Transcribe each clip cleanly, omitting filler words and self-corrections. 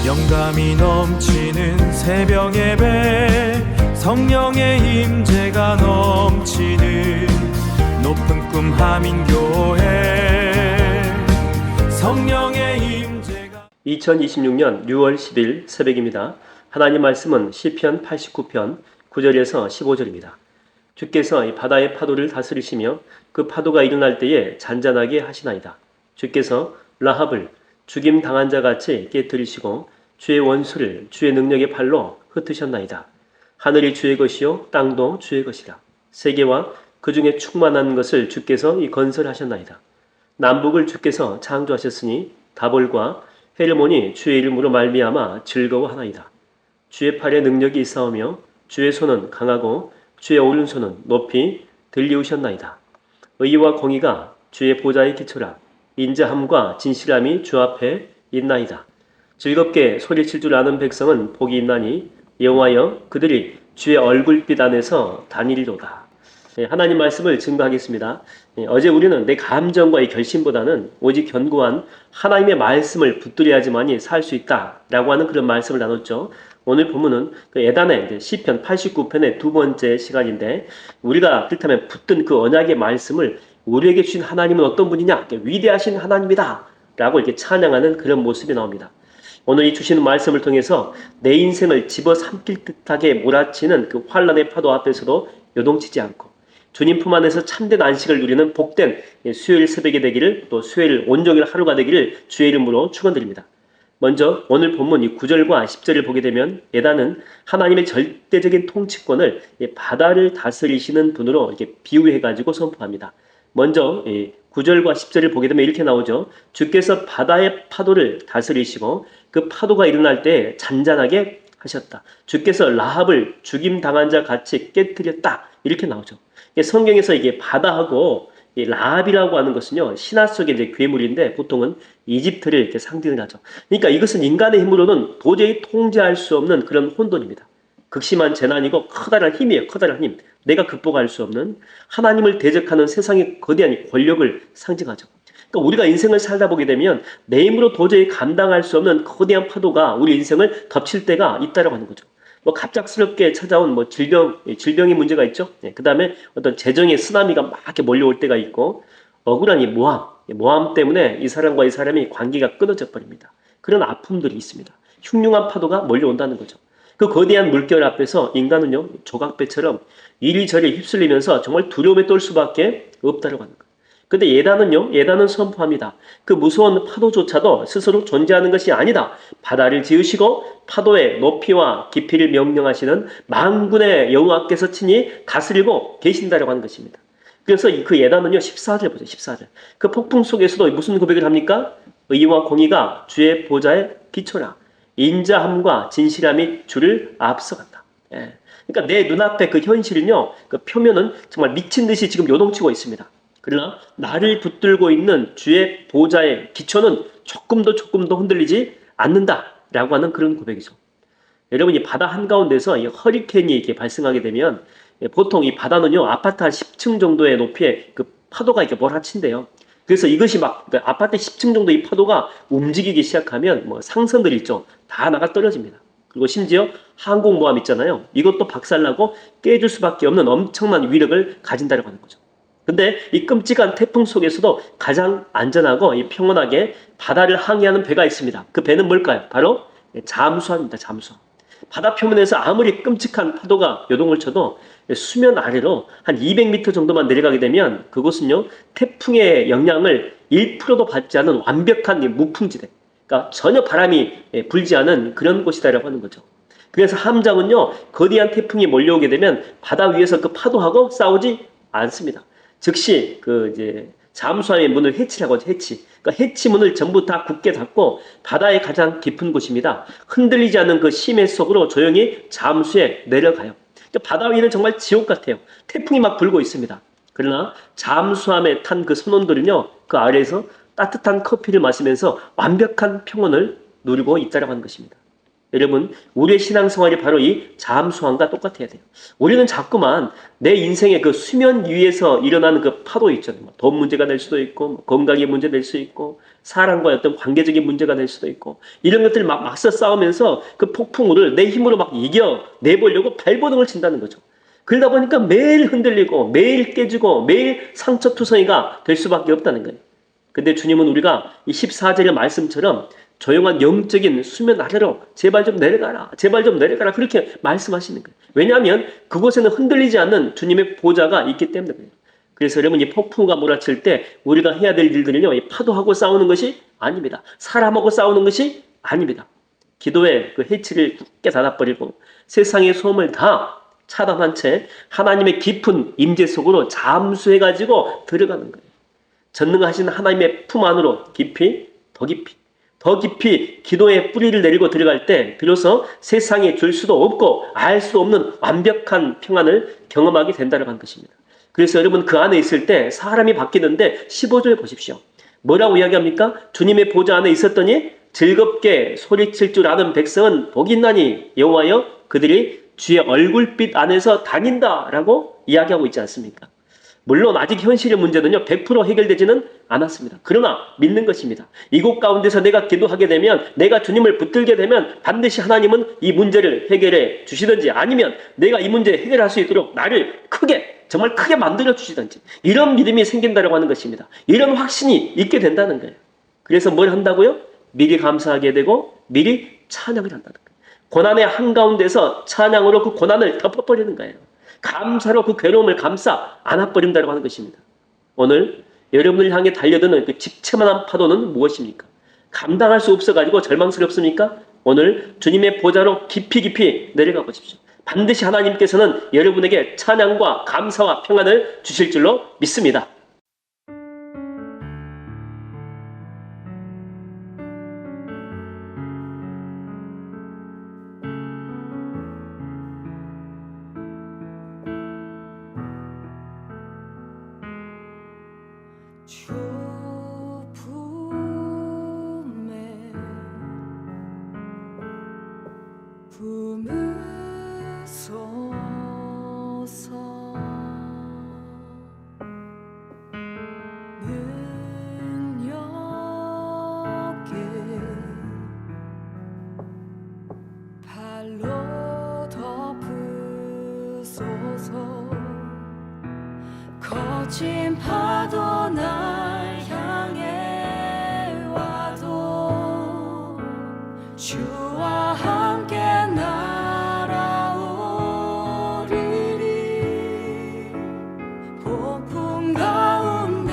영감이 넘치는 새벽 예배, 성령의 임재가 넘치는 높은 꿈 하민교회. 성령의 임재가 2026년 6월 10일 새벽입니다. 하나님 말씀은 시편 89편 9절에서 15절입니다. 주께서 이 바다의 파도를 다스리시며 그 파도가 일어날 때에 잔잔하게 하시나이다. 주께서 라합을 죽임 당한 자 같이 깨뜨리시고 주의 원수를 주의 능력의 팔로 흩으셨나이다. 하늘이 주의 것이요 땅도 주의 것이라. 세계와 그 중에 충만한 것을 주께서 건설하셨나이다. 남북을 주께서 창조하셨으니 다볼과 헤르몬이 주의 이름으로 말미암아 즐거워하나이다. 주의 팔에 능력이 있사오며 주의 손은 강하고 주의 오른손은 높이 들리우셨나이다. 의와 공의가 주의 보좌의 기초라. 인자함과 진실함이 주 앞에 있나이다. 즐겁게 소리칠 줄 아는 백성은 복이 있나니 여호와여 그들이 주의 얼굴빛 안에서 다니리로다. 하나님 말씀을 증거하겠습니다. 어제 우리는 내 감정과 의 결심보다는 오직 견고한 하나님의 말씀을 붙들어야지만이 살 수 있다라고 하는 그런 말씀을 나눴죠. 오늘 본문은 그 에단의 시편 89편의 두 번째 시간인데, 우리가 그렇다면 붙든 그 언약의 말씀을 우리에게 주신 하나님은 어떤 분이냐? 위대하신 하나님이다 라고 이렇게 찬양하는 그런 모습이 나옵니다. 오늘 이 주시는 말씀을 통해서 내 인생을 집어삼킬 듯하게 몰아치는 그 환란의 파도 앞에서도 요동치지 않고 주님 품 안에서 참된 안식을 누리는 복된 수요일 새벽이 되기를, 또 수요일 온종일 하루가 되기를 주의 이름으로 축원드립니다. 먼저 오늘 본문 이 9절과 10절을 보게 되면 에단은 하나님의 절대적인 통치권을 바다를 다스리시는 분으로 이렇게 비유해가지고 선포합니다. 먼저 9절과 10절을 보게 되면 이렇게 나오죠. 주께서 바다의 파도를 다스리시고 그 파도가 일어날 때 잔잔하게 하셨다. 주께서 라합을 죽임 당한 자 같이 깨뜨렸다. 이렇게 나오죠. 성경에서 이게 바다하고 이 라합이라고 하는 것은요, 신화 속의 이제 괴물인데 보통은 이집트를 이렇게 상징을 하죠. 그러니까 이것은 인간의 힘으로는 도저히 통제할 수 없는 그런 혼돈입니다. 극심한 재난이고 커다란 힘이에요. 커다란 힘. 내가 극복할 수 없는 하나님을 대적하는 세상의 거대한 권력을 상징하죠. 그러니까 우리가 인생을 살다 보게 되면 내 힘으로 도저히 감당할 수 없는 거대한 파도가 우리 인생을 덮칠 때가 있다라고 하는 거죠. 갑작스럽게 찾아온 질병의 문제가 있죠. 그 다음에 어떤 재정의 쓰나미가 막 이렇게 몰려올 때가 있고, 억울한 이 모함 때문에 이 사람과 이 사람이 관계가 끊어져 버립니다. 그런 아픔들이 있습니다. 흉흉한 파도가 몰려온다는 거죠. 그 거대한 물결 앞에서 인간은요, 조각배처럼 이리저리 휩쓸리면서 정말 두려움에 떨 수밖에 없다라고 하는 거예요. 근데 예단은 선포합니다. 그 무서운 파도조차도 스스로 존재하는 것이 아니다. 바다를 지으시고 파도의 높이와 깊이를 명령하시는 만군의 여호와께서 친히 다스리고 계신다라고 하는 것입니다. 그래서 그 예단은요, 14절 보세요. 14절. 그 폭풍 속에서도 무슨 고백을 합니까? 의와 공의가 주의 보좌의 기초라. 인자함과 진실함이 주를 앞서간다. 그러니까 내 눈앞에 그 현실은요, 그 표면은 정말 미친 듯이 지금 요동치고 있습니다. 그러나 나를 붙들고 있는 주의 보좌의 기초는 조금도 흔들리지 않는다라고 하는 그런 고백이죠. 여러분, 이 바다 한가운데서 이 허리케인이 이렇게 발생하게 되면 보통 이 바다는요, 아파트 한 10층 정도의 높이에 그 파도가 이렇게 몰아친대요. 그래서 이것이 막 아파트 10층 정도 이 파도가 움직이기 시작하면 상선들 있죠, 다 나가 떨어집니다. 그리고 심지어 항공모함 있잖아요, 이것도 박살나고 깨질 수밖에 없는 엄청난 위력을 가진다고 하는 거죠. 근데 이 끔찍한 태풍 속에서도 가장 안전하고 평온하게 바다를 항해하는 배가 있습니다. 그 배는 뭘까요? 바로 잠수함입니다. 잠수함. 바다 표면에서 아무리 끔찍한 파도가 요동을 쳐도 수면 아래로 한 200m 정도만 내려가게 되면 그곳은요, 태풍의 영향을 1%도 받지 않은 완벽한 무풍지대, 그러니까 전혀 바람이 불지 않은 그런 곳이다라고 하는 거죠. 그래서 함정은요, 거대한 태풍이 몰려오게 되면 바다 위에서 그 파도하고 싸우지 않습니다. 즉시 잠수함의 문을 해치라고 하죠. 그러니까 해치문을 전부 다 굳게 닫고 바다의 가장 깊은 곳입니다. 흔들리지 않는 그 심해 속으로 조용히 잠수해 내려가요. 그러니까 바다 위는 정말 지옥 같아요. 태풍이 막 불고 있습니다. 그러나 잠수함에 탄 그 선원들은요, 그 아래에서 따뜻한 커피를 마시면서 완벽한 평온을 누리고 있다라고 하는 것입니다. 여러분, 우리의 신앙생활이 바로 이 잠수함과 똑같아야 돼요. 우리는 자꾸만 내 인생의 그 수면 위에서 일어나는 그 파도 있잖아요. 돈 문제가 될 수도 있고, 건강의 문제 될 수 있고, 사람과의 어떤 관계적인 문제가 될 수도 있고, 이런 것들을 막 맞서 싸우면서 그 폭풍우를 내 힘으로 막 이겨내보려고 발버둥을 친다는 거죠. 그러다 보니까 매일 흔들리고, 매일 깨지고, 매일 상처투성이가 될 수밖에 없다는 거예요. 근데 주님은 우리가 이 14절의 말씀처럼 조용한 영적인 수면 아래로 제발 좀 내려가라, 제발 좀 내려가라, 그렇게 말씀하시는 거예요. 왜냐하면 그곳에는 흔들리지 않는 주님의 보좌가 있기 때문에 그래요. 그래서 여러분, 이 폭풍우가 몰아칠 때 우리가 해야 될 일들은요, 이 파도하고 싸우는 것이 아닙니다. 사람하고 싸우는 것이 아닙니다. 기도의 그 해치를 굳게 닫아버리고 세상의 소음을 다 차단한 채 하나님의 깊은 임재 속으로 잠수해가지고 들어가는 거예요. 전능하신 하나님의 품 안으로 깊이, 더 깊이, 더 깊이 기도의 뿌리를 내리고 들어갈 때 비로소 세상에 줄 수도 없고 알 수 없는 완벽한 평안을 경험하게 된다고 하는 것입니다. 그래서 여러분, 그 안에 있을 때 사람이 바뀌는데 15절에 보십시오. 뭐라고 이야기합니까? 주님의 보좌 안에 있었더니 즐겁게 소리칠 줄 아는 백성은 복이 있나니 여호와여 그들이 주의 얼굴빛 안에서 다닌다라고 이야기하고 있지 않습니까? 물론 아직 현실의 문제는요 100% 해결되지는 않았습니다. 그러나 믿는 것입니다. 이곳 가운데서 내가 기도하게 되면, 내가 주님을 붙들게 되면 반드시 하나님은 이 문제를 해결해 주시든지, 아니면 내가 이 문제 해결할 수 있도록 나를 크게, 정말 크게 만들어 주시든지, 이런 믿음이 생긴다고 하는 것입니다. 이런 확신이 있게 된다는 거예요. 그래서 뭘 한다고요? 미리 감사하게 되고 미리 찬양을 한다는 거예요. 고난의 한가운데서 찬양으로 그 고난을 덮어버리는 거예요. 감사로 그 괴로움을 감싸 안아버린다고 하는 것입니다. 오늘 여러분을 향해 달려드는 그 집채만한 파도는 무엇입니까? 감당할 수 없어가지고 절망스럽습니까? 오늘 주님의 보좌로 깊이 깊이 내려가 보십시오. 반드시 하나님께서는 여러분에게 찬양과 감사와 평안을 주실 줄로 믿습니다. 주 품에 품으소서. 능력에 발로 덮으소서. 거친 파도 날 향해 와도 주와 함께 날아오르리. 폭풍 가운데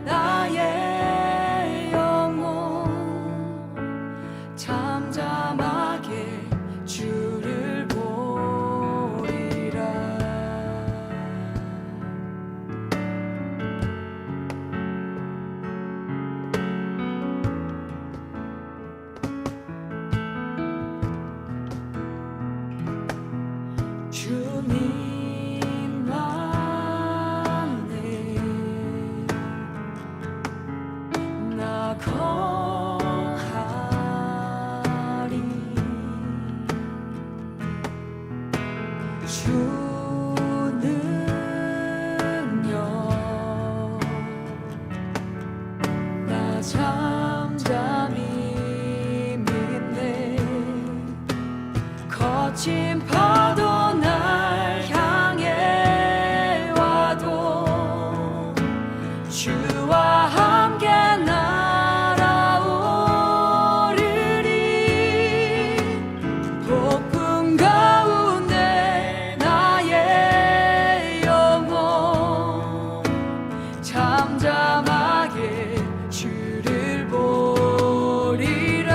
나의 영혼 잠잠하게 주를 보리라. 주님만에 나 거하리. 주 능력 나 잠잠히 믿네. 거친 파도 날 향해 와도 주와 함께 날아오르리. 폭풍 가운데 나의 영혼 잠잠하게 주를 보리라.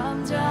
잠잠